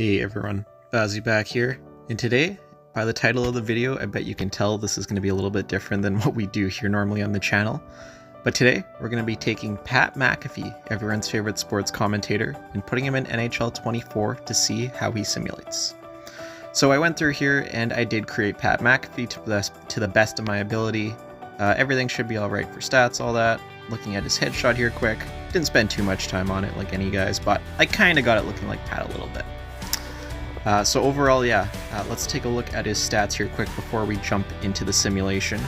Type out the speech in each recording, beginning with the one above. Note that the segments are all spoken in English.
Hey everyone, Vazzy back here, and today, by the title of the video, I bet you can tell this is going to be a little bit different than what we do here normally on the channel. But today, we're going to be taking Pat McAfee, everyone's favorite sports commentator, and putting him in NHL 24 to see how he simulates. So I went through here and I did create Pat McAfee to the best of my ability. Everything should be alright for stats, all that. Looking at his headshot here quick. Didn't spend too much time on it like any guys, but I kind of got it looking like Pat a little bit. So overall, yeah, let's take a look at his stats here quick before we jump into the simulation.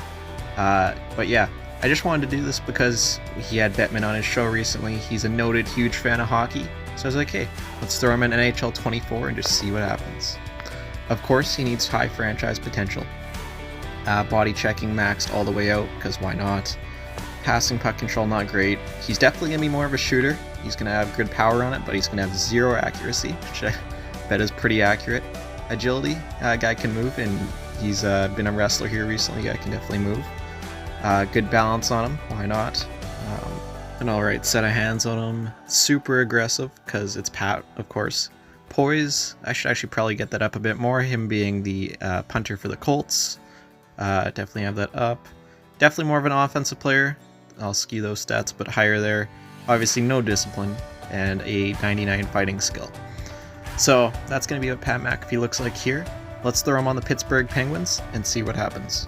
But yeah, I just wanted to do this because he had Bettman on his show recently. He's a noted huge fan of hockey, so I was like, hey, let's throw him in NHL 24 and just see what happens. Of course, he needs high franchise potential. Body checking maxed all the way out, because why not? Passing puck control, not great. He's definitely going to be more of a shooter. He's going to have good power on it, but he's going to have zero accuracy, which I bet is pretty accurate. Agility, guy can move, and he's been a wrestler here recently. Guy can definitely move. Good balance on him, why not? An alright set of hands on him. Super aggressive, because it's Pat, of course. Poise, I should actually probably get that up a bit more, him being the punter for the Colts. Definitely have that up. Definitely more of an offensive player. I'll skew those stats a bit higher there. Obviously no discipline, and a 99 fighting skill. So that's going to be what Pat McAfee looks like here. Let's throw him on the Pittsburgh Penguins and see what happens.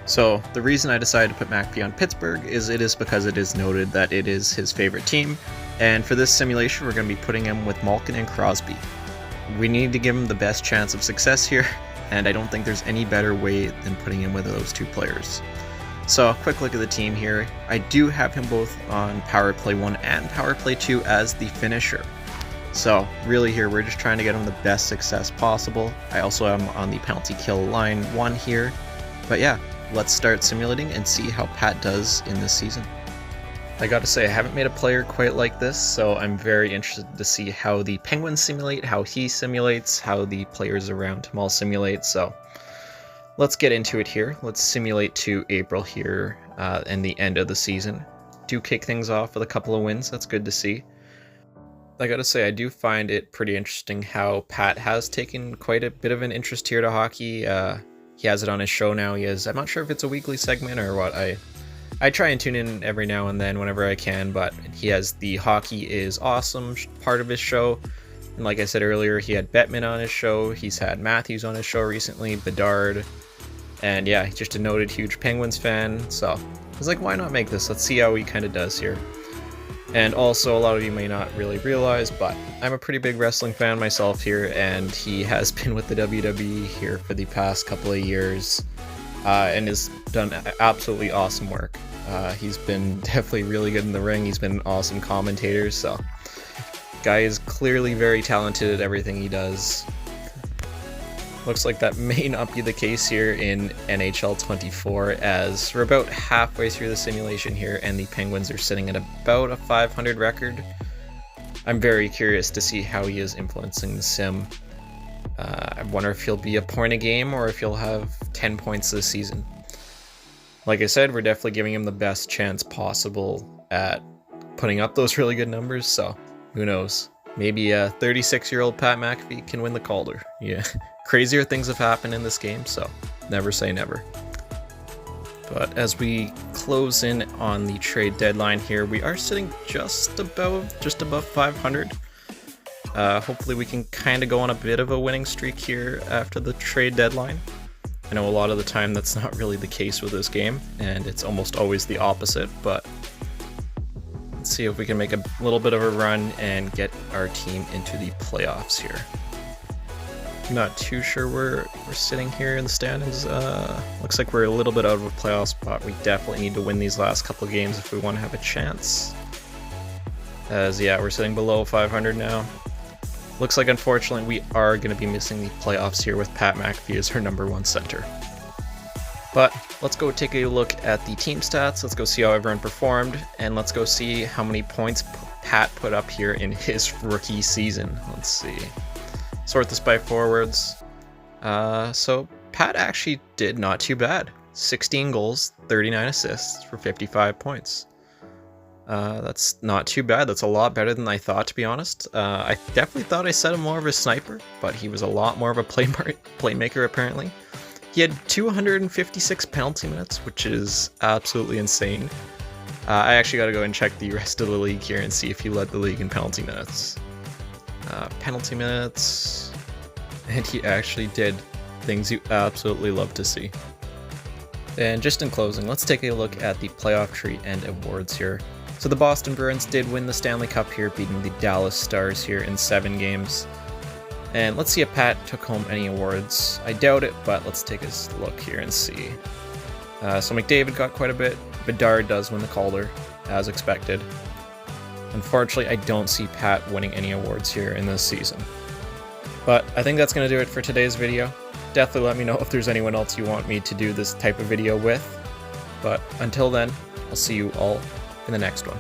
So the reason I decided to put McAfee on Pittsburgh is because it is noted that it is his favorite team, and for this simulation we're going to be putting him with Malkin and Crosby. We need to give him the best chance of success here, and I don't think there's any better way than putting him with those two players. So a quick look at the team here. I do have him both on Power Play 1 and Power Play 2 as the finisher. So really here we're just trying to get him the best success possible. I also am on the penalty kill line 1 here. But yeah, let's start simulating and see how Pat does in this season. I gotta say, I haven't made a player quite like this, so I'm very interested to see how the Penguins simulate, how he simulates, how the players around him all simulate, so let's get into it here. Let's simulate to April here and the end of the season. Do kick things off with a couple of wins, that's good to see. I gotta say, I do find it pretty interesting how Pat has taken quite a bit of an interest here to hockey. He has it on his show now. I'm not sure if it's a weekly segment or what. I try and tune in every now and then whenever I can, but he has the Hockey is Awesome part of his show. And like I said earlier, he had Bettman on his show. He's had Matthews on his show recently, Bedard. And yeah, he's just a noted huge Penguins fan. So I was like, why not make this? Let's see how he kind of does here. And also, a lot of you may not really realize, but I'm a pretty big wrestling fan myself here, and he has been with the WWE here for the past couple of years, and has done absolutely awesome work. He's been definitely really good in the ring. He's been an awesome commentator, so guy is clearly very talented at everything he does. Looks like that may not be the case here in NHL 24, as we're about halfway through the simulation here and the Penguins are sitting at about a 500 record. I'm very curious to see how he is influencing the sim. I wonder if he'll be a point a game or if he'll have 10 points this season. Like I said, we're definitely giving him the best chance possible at putting up those really good numbers, so who knows. Maybe a 36-year-old Pat McAfee can win the Calder. Yeah. Crazier things have happened in this game, so never say never. But as we close in on the trade deadline here, we are sitting just above 500. Hopefully we can kind of go on a bit of a winning streak here after the trade deadline. I know a lot of the time that's not really the case with this game, and it's almost always the opposite, but let's see if we can make a little bit of a run and get our team into the playoffs here. Not too sure where we're sitting here in the standings. Looks like we're a little bit out of a playoff spot. We definitely need to win these last couple of games if we want to have a chance. As yeah, we're sitting below 500 now. Looks like unfortunately we are going to be missing the playoffs here with Pat McAfee as our #1 center. But let's go take a look at the team stats. Let's go see how everyone performed, and let's go see how many points Pat put up here in his rookie season. Let's see. Sort this by forwards. So Pat actually did not too bad. 16 goals, 39 assists for 55 points. That's not too bad. That's a lot better than I thought, to be honest. I definitely thought I set him more of a sniper, but he was a lot more of a playmaker, apparently. He had 256 penalty minutes, which is absolutely insane. I actually got to go and check the rest of the league here and see if he led the league in penalty minutes. Penalty minutes... And he actually did things you absolutely love to see. And just in closing, let's take a look at the playoff tree and awards here. So the Boston Bruins did win the Stanley Cup here, beating the Dallas Stars here in 7 games. And let's see if Pat took home any awards. I doubt it, but let's take a look here and see. So McDavid got quite a bit. Bedard does win the Calder, as expected. Unfortunately, I don't see Pat winning any awards here in this season. But I think that's going to do it for today's video. Definitely let me know if there's anyone else you want me to do this type of video with. But until then, I'll see you all in the next one.